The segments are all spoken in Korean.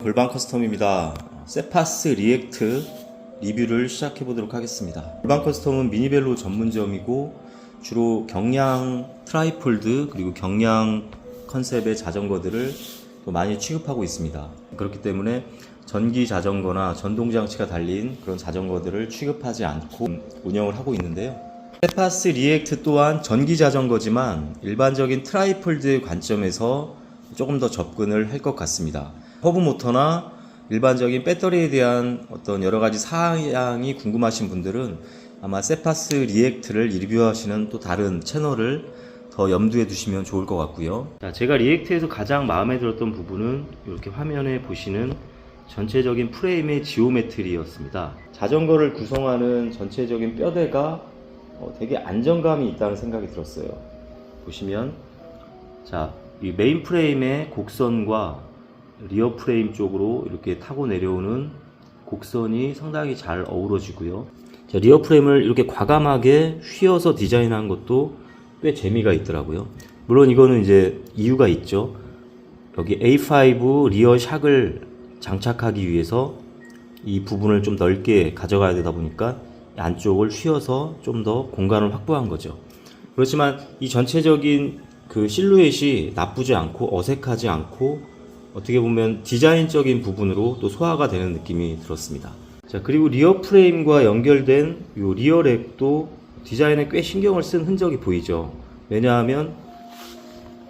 골반 커스텀입니다. 세파스 리액트 리뷰를 시작해 보도록 하겠습니다. 골반 커스텀은 미니벨로 전문점이고 주로 경량 트라이폴드 그리고 경량 컨셉의 자전거들을 또 많이 취급하고 있습니다. 그렇기 때문에 전기 자전거나 전동 장치가 달린 그런 자전거들을 취급하지 않고 운영을 하고 있는데요. 세파스 리액트 또한 전기 자전거지만 일반적인 트라이폴드의 관점에서 조금 더 접근을 할 것 같습니다. 허브 모터나 일반적인 배터리에 대한 어떤 여러 가지 사양이 궁금하신 분들은 아마 세파스 리액트를 리뷰하시는 또 다른 채널을 더 염두에 두시면 좋을 것 같고요. 자, 제가 리액트에서 가장 마음에 들었던 부분은 이렇게 화면에 보시는 전체적인 프레임의 지오메트리였습니다. 자전거를 구성하는 전체적인 뼈대가 되게 안정감이 있다는 생각이 들었어요. 보시면 자, 이 메인 프레임의 곡선과 리어 프레임 쪽으로 이렇게 타고 내려오는 곡선이 상당히 잘 어우러지고요. 자, 리어 프레임을 이렇게 과감하게 휘어서 디자인한 것도 꽤 재미가 있더라고요. 물론 이거는 이제 이유가 있죠. 여기 A5 리어 샥을 장착하기 위해서 이 부분을 좀 넓게 가져가야 되다 보니까 안쪽을 휘어서 좀 더 공간을 확보한 거죠. 그렇지만 이 전체적인 그 실루엣이 나쁘지 않고 어색하지 않고 어떻게 보면 디자인적인 부분으로 또 소화가 되는 느낌이 들었습니다. 자, 그리고 리어 프레임과 연결된 이 리어 렉도 디자인에 꽤 신경을 쓴 흔적이 보이죠. 왜냐하면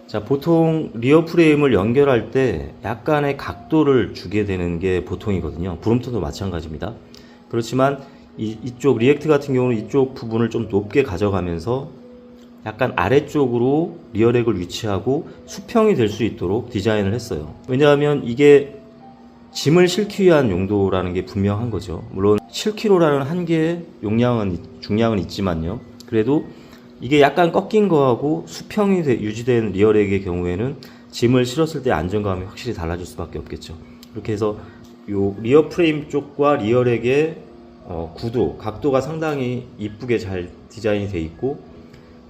자, 보통 리어 프레임을 연결할 때 약간의 각도를 주게 되는 게 보통이거든요. 브롬톤도 마찬가지입니다. 그렇지만 이쪽 리액트 같은 경우는 이쪽 부분을 좀 높게 가져가면서 약간 아래쪽으로 리어렉을 위치하고 수평이 될 수 있도록 디자인을 했어요. 왜냐하면 이게 짐을 싣기 위한 용도라는 게 분명한 거죠. 물론 7kg라는 한계의 중량은 있지만요. 그래도 이게 약간 꺾인 거하고 수평이 유지된 리어렉의 경우에는 짐을 실었을 때 안정감이 확실히 달라질 수밖에 없겠죠. 이렇게 해서 요 리어 프레임 쪽과 리어렉의 구도, 각도가 상당히 이쁘게 잘 디자인이 돼 있고,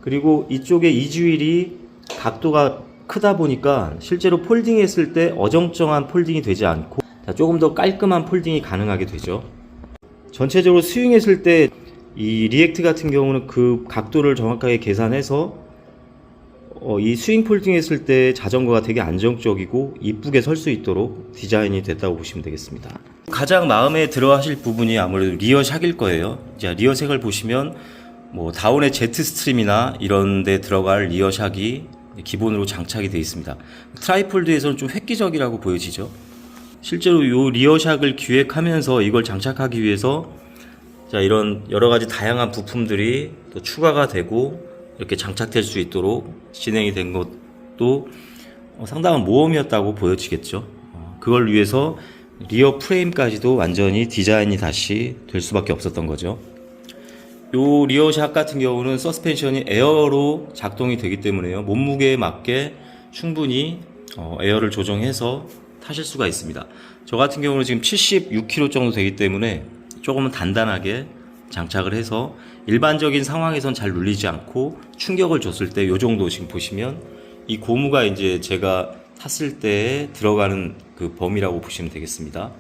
그리고 이쪽의 이주일이 각도가 크다 보니까 실제로 폴딩했을 때 어정쩡한 폴딩이 되지 않고 조금 더 깔끔한 폴딩이 가능하게 되죠. 전체적으로 스윙했을 때 이 리액트 같은 경우는 그 각도를 정확하게 계산해서 이 스윙 폴딩 했을 때 자전거가 되게 안정적이고 이쁘게 설 수 있도록 디자인이 됐다고 보시면 되겠습니다. 가장 마음에 들어 하실 부분이 아무래도 리어 샥일 거예요. 자, 리어 색을 보시면 뭐 다운의 제트 스트림이나 이런 데 들어갈 리어 샥이 기본으로 장착이 되어 있습니다. 트라이폴드에서는 좀 획기적이라고 보여지죠. 실제로 이 리어 샥을 기획하면서 이걸 장착하기 위해서 자, 이런 여러 가지 다양한 부품들이 또 추가가 되고 이렇게 장착될 수 있도록 진행이 된 것도 상당한 모험이었다고 보여지겠죠. 그걸 위해서 리어 프레임까지도 완전히 디자인이 다시 될 수밖에 없었던 거죠. 요 리어 샥 같은 경우는 서스펜션이 에어로 작동이 되기 때문에요. 몸무게에 맞게 충분히 에어를 조정해서 타실 수가 있습니다. 저 같은 경우는 지금 76kg 정도 되기 때문에 조금은 단단하게 장착을 해서 일반적인 상황에선 잘 눌리지 않고 충격을 줬을 때 요 정도 지금 보시면 이 고무가 이제 제가 탔을 때 들어가는 그 범위라고 보시면 되겠습니다.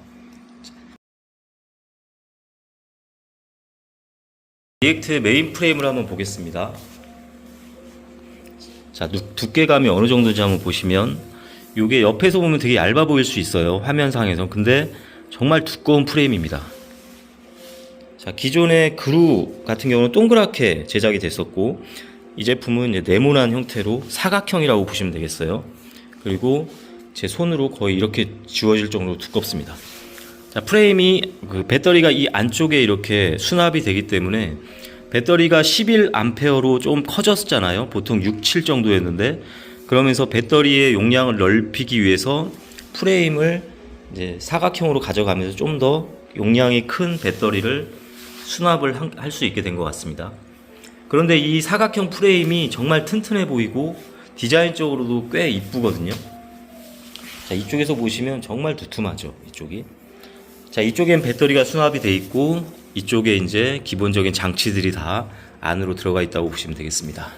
리액트의 메인 프레임을 한번 보겠습니다. 자, 두께감이 어느 정도인지 한번 보시면 이게 옆에서 보면 되게 얇아 보일 수 있어요. 화면상에서. 근데 정말 두꺼운 프레임입니다. 자, 기존의 그루 같은 경우는 동그랗게 제작이 됐었고 이 제품은 이제 네모난 형태로 사각형이라고 보시면 되겠어요. 그리고 제 손으로 거의 이렇게 쥐어질 정도로 두껍습니다. 자, 프레임이 그 배터리가 이 안쪽에 이렇게 수납이 되기 때문에 배터리가 11A로 좀 커졌잖아요. 보통 6, 7 정도였는데 그러면서 배터리의 용량을 넓히기 위해서 프레임을 이제 사각형으로 가져가면서 좀 더 용량이 큰 배터리를 수납을 할 수 있게 된 것 같습니다. 그런데 이 사각형 프레임이 정말 튼튼해 보이고 디자인적으로도 꽤 이쁘거든요. 자, 이쪽에서 보시면 정말 두툼하죠. 이쪽이. 자, 이쪽엔 배터리가 수납이 돼 있고 이쪽에 이제 기본적인 장치들이 다 안으로 들어가 있다고 보시면 되겠습니다.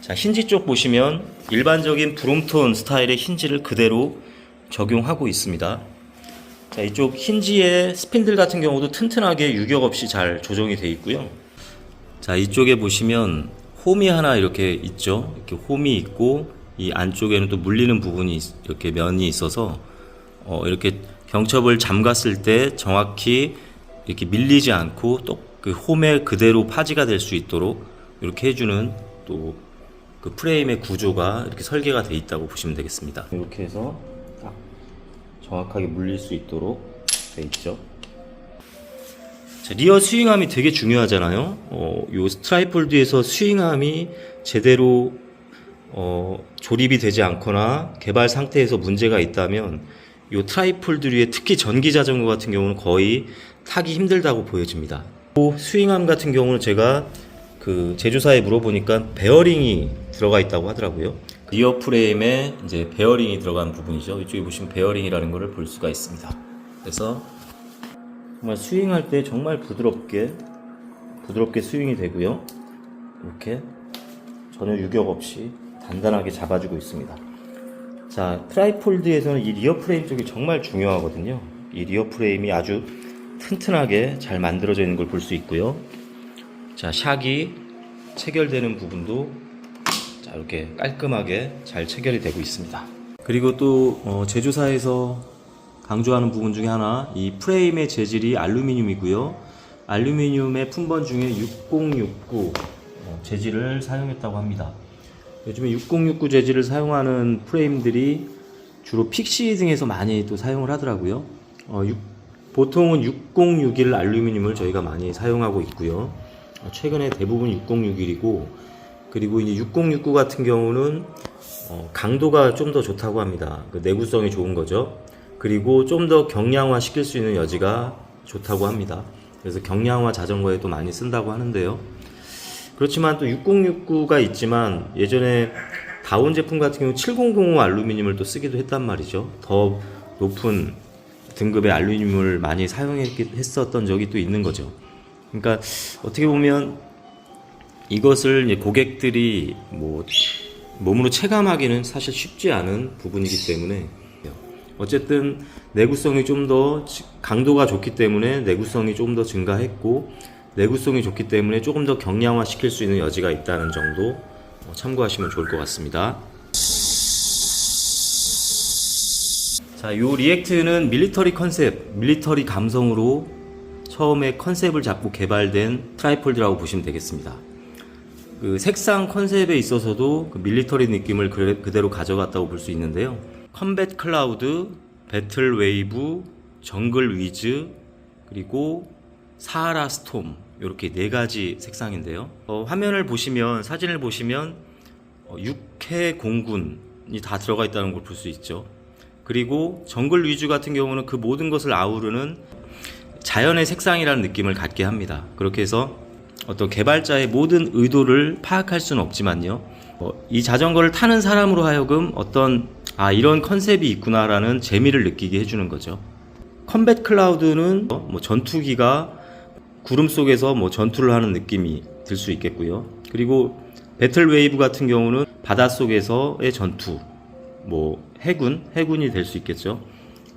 자, 힌지 쪽 보시면 일반적인 브롬톤 스타일의 힌지를 그대로 적용하고 있습니다. 자, 이쪽 힌지의 스핀들 같은 경우도 튼튼하게 유격 없이 잘 조정이 되어 있고요. 자, 이쪽에 보시면 홈이 하나 이렇게 있죠. 이렇게 홈이 있고 이 안쪽에는 또 물리는 부분이 이렇게 면이 있어서 이렇게 경첩을 잠갔을 때 정확히 이렇게 밀리지 않고 또 그 홈에 그대로 파지가 될 수 있도록 이렇게 해주는 또 그 프레임의 구조가 이렇게 설계가 되어 있다고 보시면 되겠습니다. 이렇게 해서 딱 정확하게 물릴 수 있도록 되어 있죠. 자, 리어 스윙암이 되게 중요하잖아요. 요 스트라이폴드에서 스윙암이 제대로 조립이 되지 않거나 개발 상태에서 문제가 있다면 요 트라이폴드류의 특히 전기 자전거 같은 경우는 거의 타기 힘들다고 보여집니다. 스윙암 같은 경우는 제가 그 제조사에 물어보니까 베어링이 들어가 있다고 하더라고요. 리어 프레임에 이제 베어링이 들어간 부분이죠. 이쪽에 보시면 베어링이라는 것을 볼 수가 있습니다. 그래서 정말 스윙할 때 정말 부드럽게 스윙이 되고요. 이렇게 전혀 유격 없이 단단하게 잡아주고 있습니다. 자, 트라이폴드에서는 이 리어 프레임 쪽이 정말 중요하거든요. 이 리어 프레임이 아주 튼튼하게 잘 만들어져 있는 걸 볼 수 있고요. 자, 샥이 체결되는 부분도 자, 이렇게 깔끔하게 잘 체결이 되고 있습니다. 그리고 또 제조사에서 강조하는 부분 중에 하나, 이 프레임의 재질이 알루미늄이고요. 알루미늄의 품번 중에 6069 재질을 사용했다고 합니다. 요즘에 6069 재질을 사용하는 프레임들이 주로 픽시 등에서 많이 또 사용을 하더라고요. 보통은 6061 알루미늄을 저희가 많이 사용하고 있고요. 최근에 대부분 6061이고, 그리고 이제 6069 같은 경우는 강도가 좀 더 좋다고 합니다. 그 내구성이 좋은 거죠. 그리고 좀 더 경량화 시킬 수 있는 여지가 좋다고 합니다. 그래서 경량화 자전거에 또 많이 쓴다고 하는데요. 그렇지만 또 6069가 있지만 예전에 다운 제품 같은 경우 7005 알루미늄을 또 쓰기도 했단 말이죠. 더 높은 등급의 알루미늄을 많이 사용했었던 적이 또 있는 거죠. 그러니까 어떻게 보면 이것을 이제 고객들이 뭐 몸으로 체감하기는 사실 쉽지 않은 부분이기 때문에, 어쨌든 내구성이 좀 더 강도가 좋기 때문에 내구성이 좀 더 증가했고, 내구성이 좋기 때문에 조금 더 경량화 시킬 수 있는 여지가 있다는 정도 참고하시면 좋을 것 같습니다. 자, 요 리액트는 밀리터리 컨셉, 밀리터리 감성으로 처음에 컨셉을 잡고 개발된 트라이폴드라고 보시면 되겠습니다. 그 색상 컨셉에 있어서도 그 밀리터리 느낌을 그대로 가져갔다고 볼 수 있는데요. 컴뱃 클라우드, 배틀 웨이브, 정글 위즈, 그리고 사하라 스톰, 이렇게 네 가지 색상인데요. 화면을 보시면, 사진을 보시면 육해 공군이 다 들어가 있다는 걸 볼 수 있죠. 그리고 정글 위즈 같은 경우는 그 모든 것을 아우르는 자연의 색상이라는 느낌을 갖게 합니다. 그렇게 해서 어떤 개발자의 모든 의도를 파악할 수는 없지만요, 이 자전거를 타는 사람으로 하여금 어떤 이런 컨셉이 있구나라는 재미를 느끼게 해주는 거죠. 컴뱃 클라우드는 전투기가 구름 속에서 전투를 하는 느낌이 들 수 있겠고요. 그리고 배틀 웨이브 같은 경우는 바닷속에서의 전투, 해군이 될 수 있겠죠.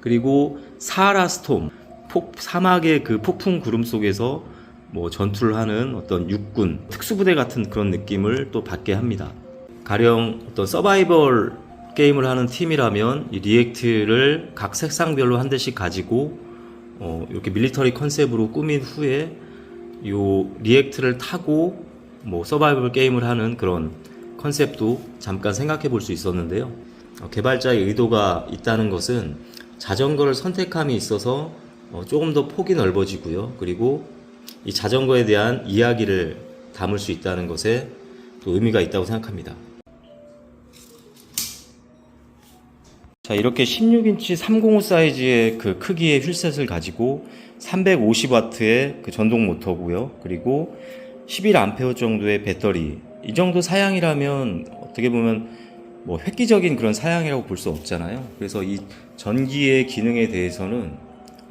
그리고 사하라 스톰, 사막의 그 폭풍 구름 속에서 전투를 하는 어떤 육군, 특수부대 같은 그런 느낌을 또 받게 합니다. 가령 어떤 서바이벌 게임을 하는 팀이라면 이 리액트를 각 색상별로 한 대씩 가지고 이렇게 밀리터리 컨셉으로 꾸민 후에 요 리액트를 타고 서바이벌 게임을 하는 그런 컨셉도 잠깐 생각해 볼 수 있었는데요. 개발자의 의도가 있다는 것은 자전거를 선택함에 있어서 조금 더 폭이 넓어지고요. 그리고 이 자전거에 대한 이야기를 담을 수 있다는 것에 또 의미가 있다고 생각합니다. 자, 이렇게 16인치 305 사이즈의 그 크기의 휠셋을 가지고 350W의 그 전동 모터고요. 그리고 11A 정도의 배터리. 이 정도 사양이라면 어떻게 보면 획기적인 그런 사양이라고 볼 수 없잖아요. 그래서 이 전기의 기능에 대해서는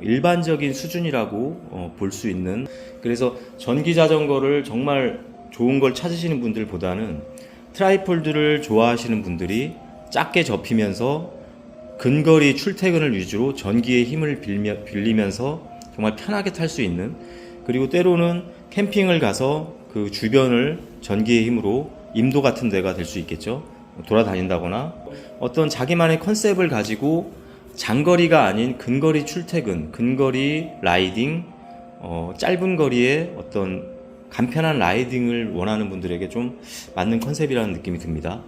일반적인 수준이라고 볼 수 있는, 그래서 전기 자전거를 정말 좋은 걸 찾으시는 분들보다는 트라이폴드를 좋아하시는 분들이 작게 접히면서 근거리 출퇴근을 위주로 전기의 힘을 빌리면서 정말 편하게 탈 수 있는, 그리고 때로는 캠핑을 가서 그 주변을 전기의 힘으로 임도 같은 데가 될 수 있겠죠. 돌아다닌다거나 어떤 자기만의 컨셉을 가지고 장거리가 아닌 근거리 출퇴근, 근거리 라이딩, 짧은 거리에 어떤 간편한 라이딩을 원하는 분들에게 좀 맞는 컨셉이라는 느낌이 듭니다.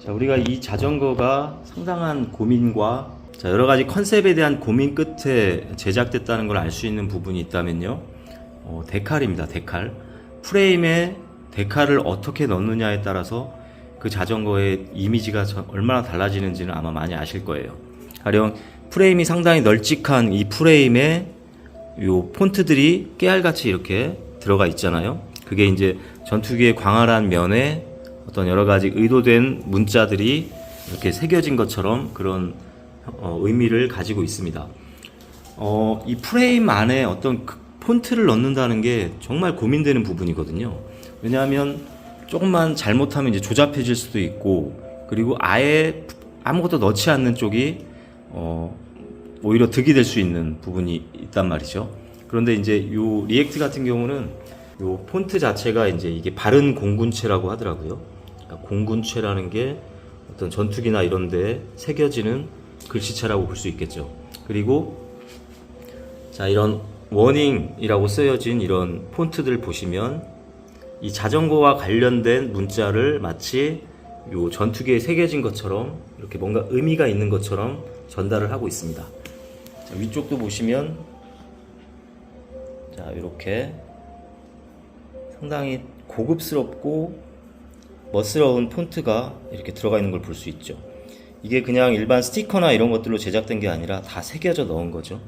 자, 우리가 이 자전거가 상당한 고민과 여러 가지 컨셉에 대한 고민 끝에 제작됐다는 걸 알 수 있는 부분이 있다면요, 데칼입니다. 데칼. 프레임에 데칼을 어떻게 넣느냐에 따라서 그 자전거의 이미지가 얼마나 달라지는지는 아마 많이 아실 거예요. 가령 프레임이 상당히 널찍한 이 프레임에 요 폰트들이 깨알같이 이렇게 들어가 있잖아요. 그게 이제 전투기의 광활한 면에 어떤 여러 가지 의도된 문자들이 이렇게 새겨진 것처럼 그런 의미를 가지고 있습니다. 이 프레임 안에 어떤 폰트를 넣는다는 게 정말 고민되는 부분이거든요. 왜냐하면 조금만 잘못하면 이제 조잡해질 수도 있고, 그리고 아예 아무것도 넣지 않는 쪽이 오히려 득이 될 수 있는 부분이 있단 말이죠. 그런데 이제 요 리액트 같은 경우는 요 폰트 자체가 이제 이게 바른 공군체라고 하더라고요. 그러니까 공군체라는 게 어떤 전투기나 이런 데 새겨지는 글씨체라고 볼 수 있겠죠. 그리고 자, 이런 워닝이라고 쓰여진 이런 폰트들 보시면 이 자전거와 관련된 문자를 마치 요 전투기에 새겨진 것처럼 이렇게 뭔가 의미가 있는 것처럼 전달을 하고 있습니다. 자, 위쪽도 보시면 자, 이렇게 상당히 고급스럽고 멋스러운 폰트가 이렇게 들어가 있는 걸 볼 수 있죠. 이게 그냥 일반 스티커나 이런 것들로 제작된 게 아니라 다 새겨져 넣은 거죠.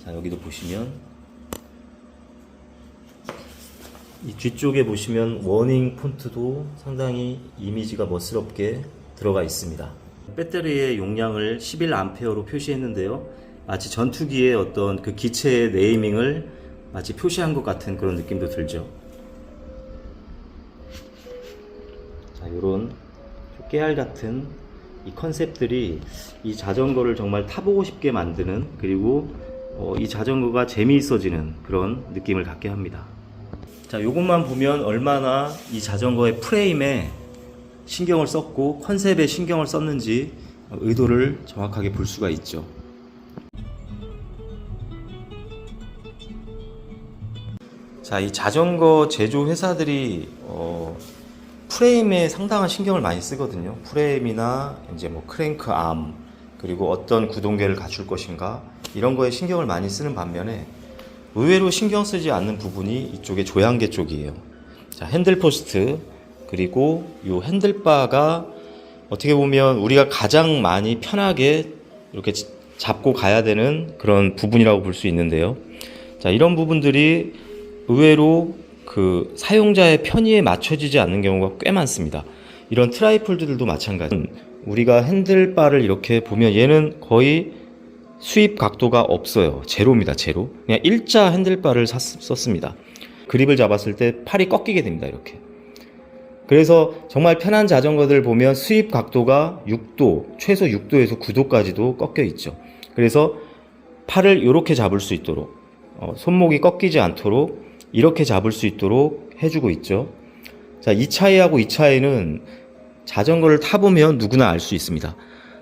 자, 여기도 보시면 이 뒤쪽에 보시면 워닝 폰트도 상당히 이미지가 멋스럽게 들어가 있습니다. 배터리의 용량을 11A로 표시했는데요, 마치 전투기의 어떤 그 기체의 네이밍을 마치 표시한 것 같은 그런 느낌도 들죠. 자, 요런 깨알 같은 이 컨셉들이 이 자전거를 정말 타보고 싶게 만드는, 그리고 이 자전거가 재미있어지는 그런 느낌을 갖게 합니다. 자, 요것만 보면 얼마나 이 자전거의 프레임에 신경을 썼고 컨셉에 신경을 썼는지 의도를 정확하게 볼 수가 있죠. 자, 이 자전거 제조 회사들이 프레임에 상당한 신경을 많이 쓰거든요. 프레임이나 이제 뭐 크랭크 암, 그리고 어떤 구동계를 갖출 것인가, 이런 거에 신경을 많이 쓰는 반면에 의외로 신경 쓰지 않는 부분이 이쪽에 조향계 쪽이에요. 자, 핸들 포스트, 그리고 이 핸들바가 어떻게 보면 우리가 가장 많이 편하게 이렇게 잡고 가야 되는 그런 부분이라고 볼 수 있는데요. 자, 이런 부분들이 의외로 그 사용자의 편의에 맞춰지지 않는 경우가 꽤 많습니다. 이런 트라이폴드들도 마찬가지. 우리가 핸들바를 이렇게 보면 얘는 거의 수입 각도가 없어요. 제로입니다. 제로. 그냥 일자 핸들바를 썼습니다. 그립을 잡았을 때 팔이 꺾이게 됩니다. 이렇게. 그래서 정말 편한 자전거들 보면 수입 각도가 6도, 최소 6도에서 9도까지도 꺾여 있죠. 그래서 팔을 이렇게 잡을 수 있도록, 손목이 꺾이지 않도록 이렇게 잡을 수 있도록 해주고 있죠. 자, 이 차이하고 이 차이는 자전거를 타보면 누구나 알 수 있습니다.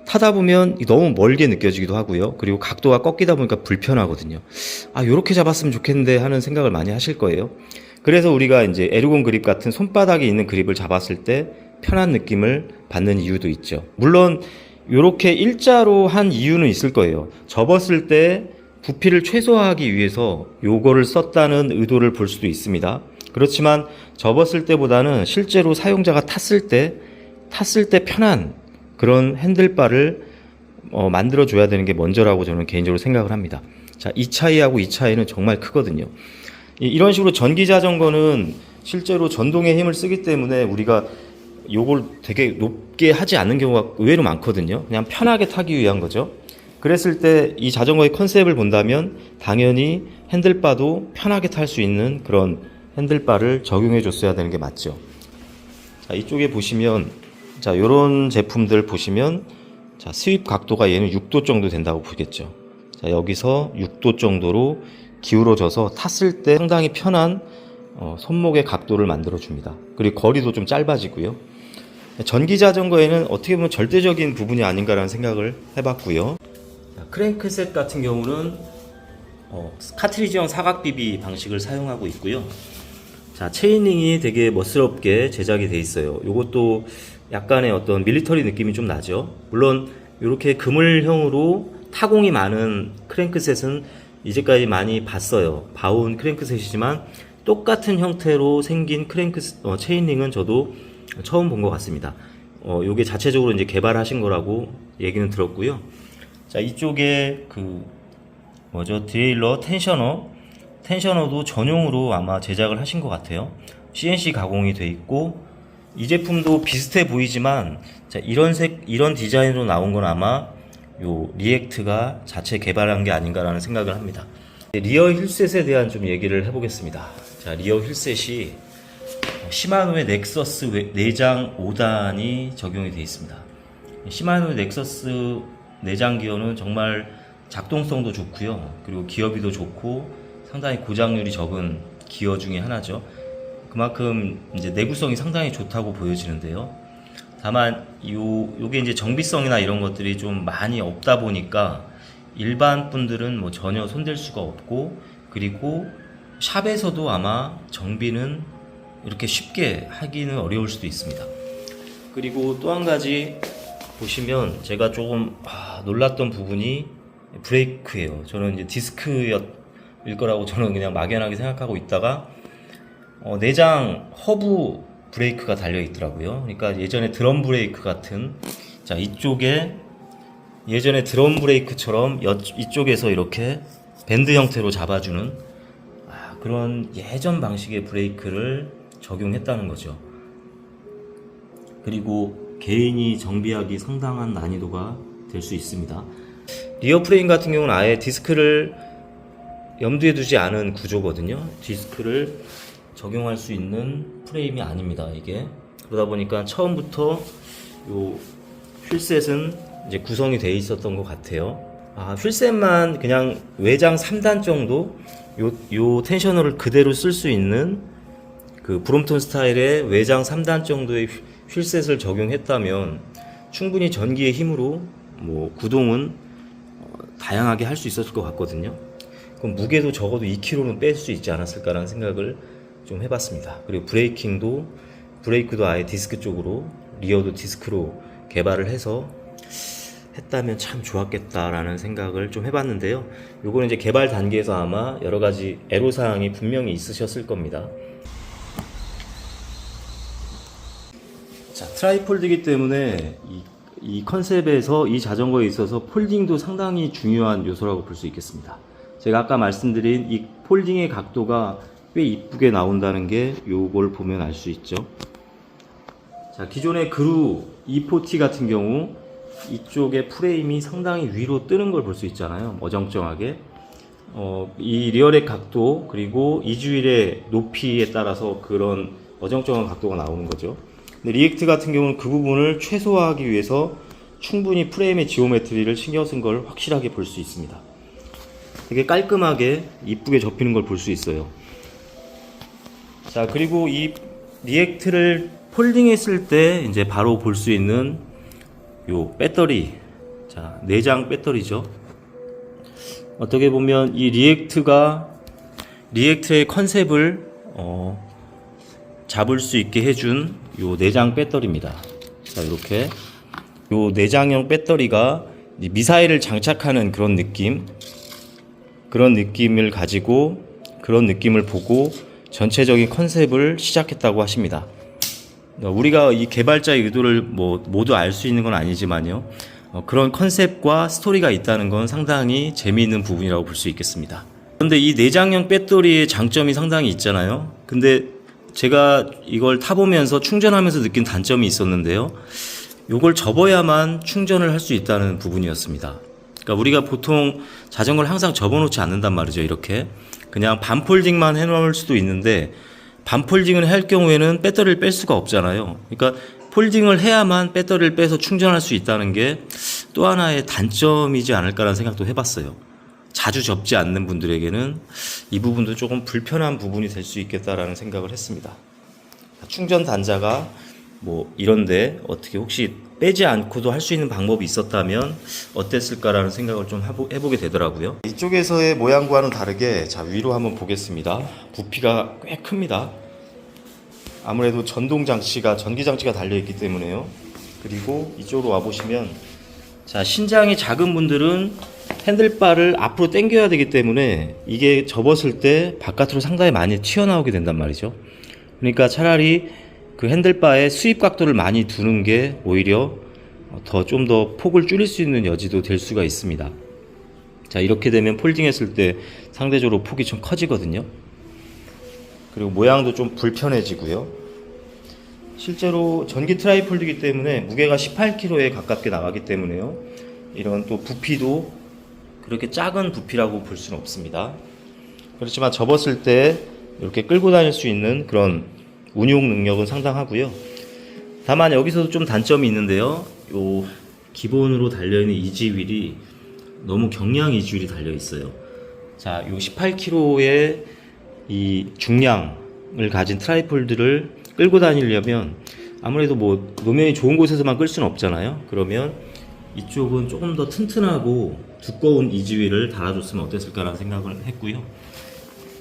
타다 보면 너무 멀게 느껴지기도 하고요. 그리고 각도가 꺾이다 보니까 불편하거든요. 아, 요렇게 잡았으면 좋겠는데 하는 생각을 많이 하실 거예요. 그래서 우리가 이제 에르곤 그립 같은 손바닥에 있는 그립을 잡았을 때 편한 느낌을 받는 이유도 있죠. 물론 요렇게 일자로 한 이유는 있을 거예요. 접었을 때 부피를 최소화하기 위해서 요거를 썼다는 의도를 볼 수도 있습니다. 그렇지만 접었을 때보다는 실제로 사용자가 탔을 때 편한 그런 핸들바를 만들어줘야 되는 게 먼저라고 저는 개인적으로 생각을 합니다. 자, 이 차이하고 이 차이는 정말 크거든요. 이런 식으로 전기 자전거는 실제로 전동의 힘을 쓰기 때문에 우리가 요걸 되게 높게 하지 않는 경우가 의외로 많거든요. 그냥 편하게 타기 위한 거죠. 그랬을 때 이 자전거의 컨셉을 본다면 당연히 핸들바도 편하게 탈 수 있는 그런 핸들바를 적용해 줬어야 되는 게 맞죠. 자, 이쪽에 보시면 자, 요런 제품들 보시면 자, 스윕 각도가 얘는 6도 정도 된다고 보겠죠. 자, 여기서 6도 정도로 기울어져서 탔을 때 상당히 편한 손목의 각도를 만들어 줍니다. 그리고 거리도 좀 짧아지고요. 전기 자전거에는 어떻게 보면 절대적인 부분이 아닌가라는 생각을 해봤고요. 크랭크셋 같은 경우는 카트리지형 사각 비비 방식을 사용하고 있고요. 자, 체인링이 되게 멋스럽게 제작이 되어 있어요. 이것도 약간의 어떤 밀리터리 느낌이 좀 나죠. 물론 이렇게 그물형으로 타공이 많은 크랭크셋은 이제까지 많이 봤어요. 봐온 크랭크셋이지만 똑같은 형태로 생긴 체인링은 저도 처음 본 것 같습니다. 요게 자체적으로 이제 개발하신 거라고 얘기는 들었고요. 자, 이쪽에 디레일러 텐셔너도 전용으로 아마 제작을 하신 것 같아요. CNC 가공이 돼 있고, 이 제품도 비슷해 보이지만, 자, 이런 디자인으로 나온 건 아마 요 리액트가 자체 개발한 게 아닌가라는 생각을 합니다. 리어 힐셋에 대한 좀 얘기를 해보겠습니다. 자, 리어 힐셋이 시마노의 넥서스 내장 5단이 적용이 되어 있습니다. 시마노의 넥서스 내장 기어는 정말 작동성도 좋고요. 그리고 기어비도 좋고 상당히 고장률이 적은 기어 중에 하나죠. 그만큼 이제 내구성이 상당히 좋다고 보여지는데요. 다만 요게 이제 정비성이나 이런 것들이 좀 많이 없다 보니까 일반 분들은 뭐 전혀 손댈 수가 없고, 그리고 샵에서도 아마 정비는 이렇게 쉽게 하기는 어려울 수도 있습니다. 그리고 또 한 가지 보시면 제가 조금 놀랐던 부분이 브레이크예요. 저는 이제 디스크일 거라고 저는 그냥 막연하게 생각하고 있다가 내장 허브 브레이크가 달려 있더라고요. 그러니까 예전에 드럼 브레이크 같은, 자, 이쪽에 예전에 드럼 브레이크처럼 이쪽에서 이렇게 밴드 형태로 잡아주는 그런 예전 방식의 브레이크를 적용했다는 거죠. 그리고 개인이 정비하기 상당한 난이도가 될 수 있습니다. 리어 프레임 같은 경우는 아예 디스크를 염두에 두지 않은 구조거든요. 디스크를 적용할 수 있는 프레임이 아닙니다, 이게. 그러다 보니까 처음부터 요 휠셋은 이제 구성이 되어 있었던 것 같아요. 휠셋만 그냥 외장 3단 정도, 요 텐셔너를 그대로 쓸 수 있는 그 브롬톤 스타일의 외장 3단 정도의 휠셋을 적용했다면 충분히 전기의 힘으로 뭐 구동은 다양하게 할 수 있었을 것 같거든요. 그럼 무게도 적어도 2kg는 뺄 수 있지 않았을까라는 생각을 좀 해봤습니다. 그리고 브레이크도 아예 디스크 쪽으로, 리어도 디스크로 개발을 해서 했다면 참 좋았겠다라는 생각을 좀 해봤는데요. 요거는 이제 개발 단계에서 아마 여러 가지 애로사항이 분명히 있으셨을 겁니다. 자, 트라이폴드이기 때문에 이 컨셉에서 이 자전거에 있어서 폴딩도 상당히 중요한 요소라고 볼 수 있겠습니다. 제가 아까 말씀드린 이 폴딩의 각도가 꽤 이쁘게 나온다는 게 요걸 보면 알 수 있죠. 자, 기존의 그루 E40 같은 경우 이쪽에 프레임이 상당히 위로 뜨는 걸 볼 수 있잖아요. 어정쩡하게. 이 리어렉 각도 그리고 이주일의 높이에 따라서 그런 어정쩡한 각도가 나오는 거죠. 근데 리액트 같은 경우는 그 부분을 최소화하기 위해서 충분히 프레임의 지오메트리를 신경 쓴 걸 확실하게 볼 수 있습니다. 되게 깔끔하게 이쁘게 접히는 걸 볼 수 있어요. 자, 그리고 이 리액트를 폴딩했을 때 이제 바로 볼 수 있는 요 배터리, 자, 내장 배터리죠. 어떻게 보면 이 리액트의 컨셉을 잡을 수 있게 해준 요 내장 배터리입니다. 자, 이렇게 요 내장형 배터리가 미사일을 장착하는 그런 느낌을 가지고, 그런 느낌을 보고 전체적인 컨셉을 시작했다고 하십니다. 우리가 이 개발자의 의도를 모두 알 수 있는 건 아니지만요, 그런 컨셉과 스토리가 있다는 건 상당히 재미있는 부분이라고 볼 수 있겠습니다. 그런데 이 내장형 배터리의 장점이 상당히 있잖아요. 근데 제가 이걸 타보면서 충전하면서 느낀 단점이 있었는데요, 요걸 접어야만 충전을 할 수 있다는 부분이었습니다. 그러니까 우리가 보통 자전거를 항상 접어놓지 않는단 말이죠. 이렇게 그냥 반폴딩만 해놓을 수도 있는데, 반폴딩을 할 경우에는 배터리를 뺄 수가 없잖아요. 그러니까 폴딩을 해야만 배터리를 빼서 충전할 수 있다는 게 또 하나의 단점이지 않을까라는 생각도 해봤어요. 자주 접지 않는 분들에게는 이 부분도 조금 불편한 부분이 될 수 있겠다라는 생각을 했습니다. 충전 단자가 뭐 이런데 어떻게 혹시 빼지 않고도 할 수 있는 방법이 있었다면 어땠을까라는 생각을 좀 해보게 되더라고요. 이쪽에서의 모양과는 다르게 자 위로 한번 보겠습니다. 부피가 꽤 큽니다. 아무래도 전기 장치가 달려있기 때문에요. 그리고 이쪽으로 와보시면 자 신장이 작은 분들은 핸들바를 앞으로 당겨야 되기 때문에 이게 접었을 때 바깥으로 상당히 많이 튀어나오게 된단 말이죠. 그러니까 차라리 그 핸들바에 수입 각도를 많이 두는 게 오히려 좀 더 폭을 줄일 수 있는 여지도 될 수가 있습니다. 자 이렇게 되면 폴딩 했을 때 상대적으로 폭이 좀 커지거든요. 그리고 모양도 좀 불편해지고요. 실제로 전기 트라이폴드이기 때문에 무게가 18kg에 가깝게 나가기 때문에요. 이런 또 부피도 그렇게 작은 부피라고 볼 수는 없습니다. 그렇지만 접었을 때 이렇게 끌고 다닐 수 있는 그런 운용 능력은 상당하고요. 다만 여기서도 좀 단점이 있는데요. 요 기본으로 달려있는 이지휠이 너무 경량 이지휠이 달려있어요. 자, 요 18kg의 이 중량을 가진 트라이폴드를 끌고 다니려면 아무래도 뭐 노면이 좋은 곳에서만 끌 수는 없잖아요. 그러면 이쪽은 조금 더 튼튼하고 두꺼운 이지휠을 달아줬으면 어땠을까라는 생각을 했고요.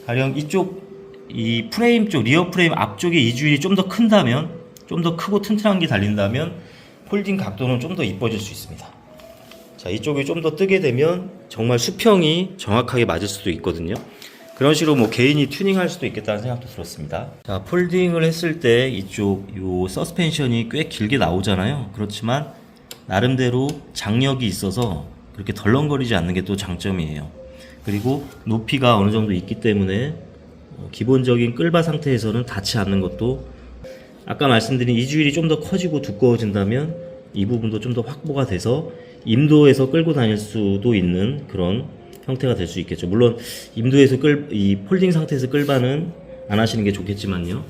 가령 이쪽 이 프레임 쪽 리어 프레임 앞쪽에 이지휠이 좀 더 큰다면 좀 더 크고 튼튼한 게 달린다면 폴딩 각도는 좀 더 이뻐질 수 있습니다. 자 이쪽이 좀 더 뜨게 되면 정말 수평이 정확하게 맞을 수도 있거든요. 그런 식으로 뭐 개인이 튜닝할 수도 있겠다는 생각도 들었습니다. 자, 폴딩을 했을 때 이쪽 요 서스펜션이 꽤 길게 나오잖아요. 그렇지만 나름대로 장력이 있어서 그렇게 덜렁거리지 않는 게 또 장점이에요. 그리고 높이가 어느 정도 있기 때문에 기본적인 끌바 상태에서는 닿지 않는 것도 아까 말씀드린 이주율이 좀 더 커지고 두꺼워진다면 이 부분도 좀 더 확보가 돼서 임도에서 끌고 다닐 수도 있는 그런 형태가 될 수 있겠죠. 물론 임도에서 이 폴딩 상태에서 끌바는 안 하시는 게 좋겠지만요.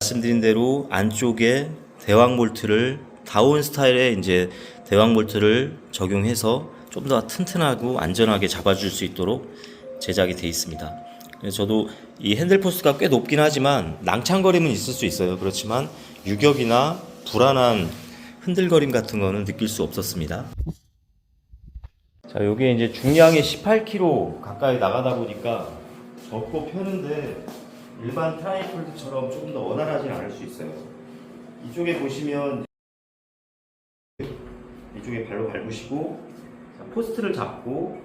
말씀드린 대로 안쪽에 대왕 볼트를 다운 스타일의 이제 대왕 볼트를 적용해서 좀 더 튼튼하고 안전하게 잡아줄 수 있도록 제작이 되어 있습니다. 그래서 저도 이 핸들 포스가 꽤 높긴 하지만 낭창거림은 있을 수 있어요. 그렇지만 유격이나 불안한 흔들거림 같은 거는 느낄 수 없었습니다. 자, 요게 이제 중량이 18kg 가까이 나가다 보니까 접고 펴는데 일반 트라이폴드처럼 조금 더 원활하진 않을 수 있어요. 이쪽에 보시면 이쪽에 발로 밟으시고 자, 포스트를 잡고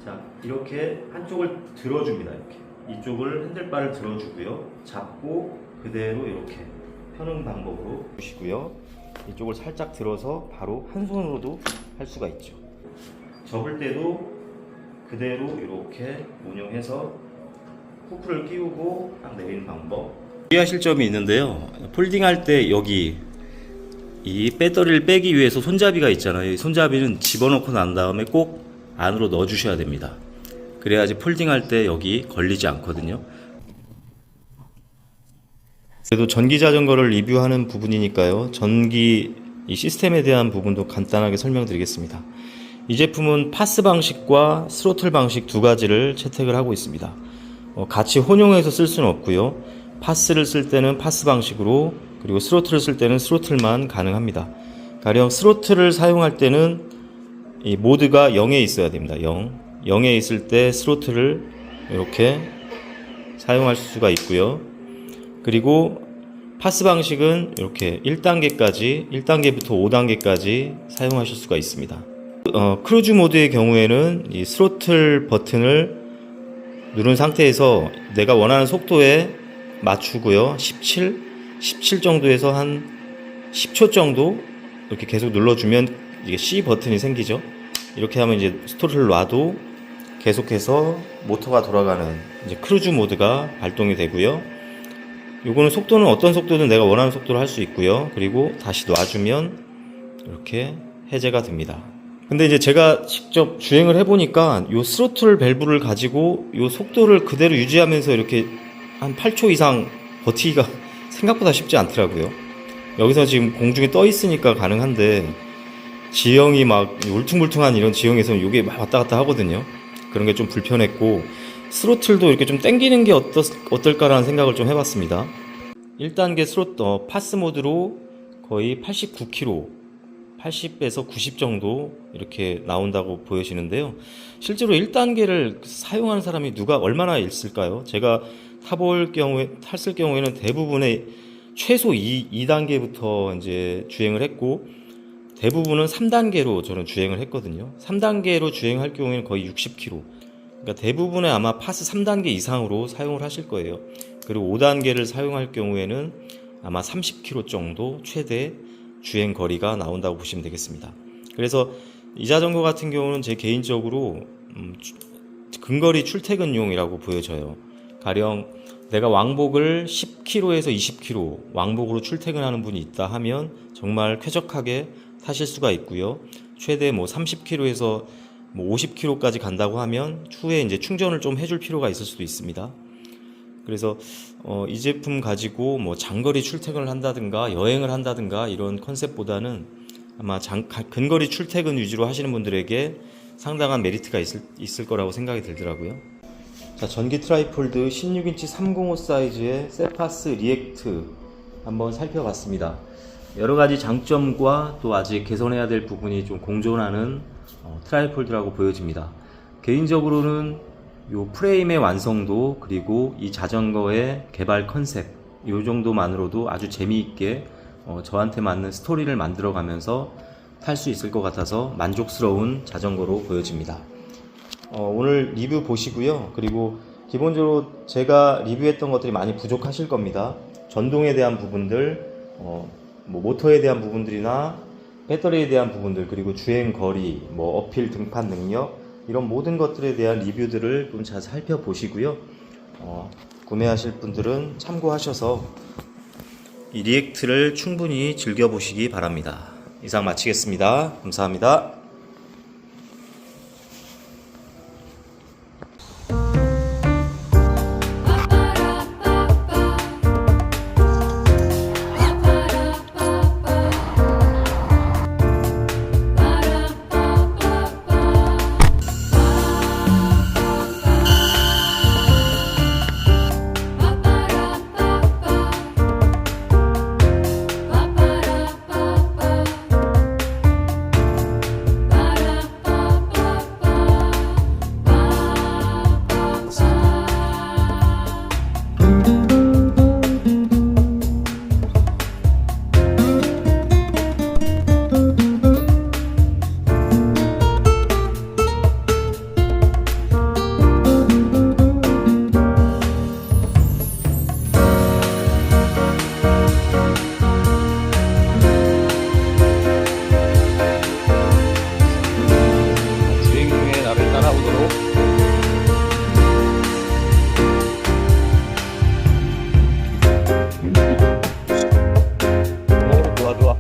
자 이렇게 한쪽을 들어줍니다. 이렇게 이쪽을 핸들바를 들어주고요. 잡고 그대로 이렇게 펴는 방법으로 보시고요. 이쪽을 살짝 들어서 바로 한 손으로도 할 수가 있죠. 접을 때도 그대로 이렇게 운용해서 후크를 끼우고 딱 내리는 방법. 주의하실 점이 있는데요. 폴딩할 때 여기 이 배터리를 빼기 위해서 손잡이가 있잖아요. 이 손잡이는 집어넣고 난 다음에 꼭 안으로 넣어 주셔야 됩니다. 그래야지 폴딩할 때 여기 걸리지 않거든요. 그래도 전기 자전거를 리뷰하는 부분이니까요. 전기 이 시스템에 대한 부분도 간단하게 설명드리겠습니다. 이 제품은 파스 방식과 스로틀 방식 두 가지를 채택을 하고 있습니다. 같이 혼용해서 쓸 수는 없고요. 파스를 쓸 때는 파스 방식으로 그리고 스로틀을 쓸 때는 스로틀만 가능합니다. 가령 스로틀을 사용할 때는 이 모드가 0에 있어야 됩니다. 0에 있을 때 스로틀을 이렇게 사용할 수가 있고요. 그리고 파스 방식은 이렇게 1단계까지 1단계부터 5단계까지 사용하실 수가 있습니다. 크루즈 모드의 경우에는 이 스로틀 버튼을 누른 상태에서 내가 원하는 속도에 맞추고요. 17 정도에서 한 10초 정도 이렇게 계속 눌러주면 이게 C 버튼이 생기죠. 이렇게 하면 이제 스로틀을 놔도 계속해서 모터가 돌아가는 이제 크루즈 모드가 발동이 되고요. 요거는 속도는 어떤 속도든 내가 원하는 속도로 할 수 있고요. 그리고 다시 놔주면 이렇게 해제가 됩니다. 근데 이제 제가 직접 주행을 해보니까 요 스로틀 밸브를 가지고 요 속도를 그대로 유지하면서 이렇게 한 8초 이상 버티기가 생각보다 쉽지 않더라고요. 여기서 지금 공중에 떠 있으니까 가능한데 지형이 막 울퉁불퉁한 이런 지형에서는 이게 막 왔다 갔다 하거든요. 그런 게 좀 불편했고 스로틀도 이렇게 좀 당기는 게 어떨까라는 생각을 좀 해봤습니다. 1단계 파스 모드로 거의 89km, 80에서 90 정도 이렇게 나온다고 보여지는데요. 실제로 1단계를 사용하는 사람이 누가 얼마나 있을까요? 제가 탔을 경우에는 대부분의 최소 2단계부터 이제 주행을 했고 대부분은 3단계로 저는 주행을 했거든요. 3단계로 주행할 경우에는 거의 60km. 그러니까 대부분의 아마 파스 3단계 이상으로 사용을 하실 거예요. 그리고 5단계를 사용할 경우에는 아마 30km 정도 최대 주행 거리가 나온다고 보시면 되겠습니다. 그래서 이 자전거 같은 경우는 제 개인적으로 근거리 출퇴근용이라고 보여져요. 가령 내가 왕복을 10km에서 20km 왕복으로 출퇴근하는 분이 있다 하면 정말 쾌적하게 타실 수가 있고요. 최대 30km에서 50km까지 간다고 하면 추후에 이제 충전을 좀 해줄 필요가 있을 수도 있습니다. 그래서 이 제품 가지고 장거리 출퇴근을 한다든가 여행을 한다든가 이런 컨셉보다는 아마 근거리 출퇴근 위주로 하시는 분들에게 상당한 메리트가 있을 거라고 생각이 들더라고요. 자, 전기 트라이폴드 16인치 305 사이즈의 세파스 리액트 한번 살펴봤습니다. 여러가지 장점과 또 아직 개선해야 될 부분이 좀 공존하는 트라이폴드라고 보여집니다. 개인적으로는 요 프레임의 완성도 그리고 이 자전거의 개발 컨셉 요 정도만으로도 아주 재미있게 저한테 맞는 스토리를 만들어 가면서 탈 수 있을 것 같아서 만족스러운 자전거로 보여집니다. 오늘 리뷰 보시고요. 그리고 기본적으로 제가 리뷰했던 것들이 많이 부족하실 겁니다. 전동에 대한 부분들, 모터에 대한 부분들이나 배터리에 대한 부분들, 그리고 주행 거리, 어필 등판 능력 이런 모든 것들에 대한 리뷰들을 좀 잘 살펴보시고요. 구매하실 분들은 참고하셔서 이 리액트를 충분히 즐겨보시기 바랍니다. 이상 마치겠습니다. 감사합니다. 주행 중에 나를 따라오도록. 오, 좋아, 좋아.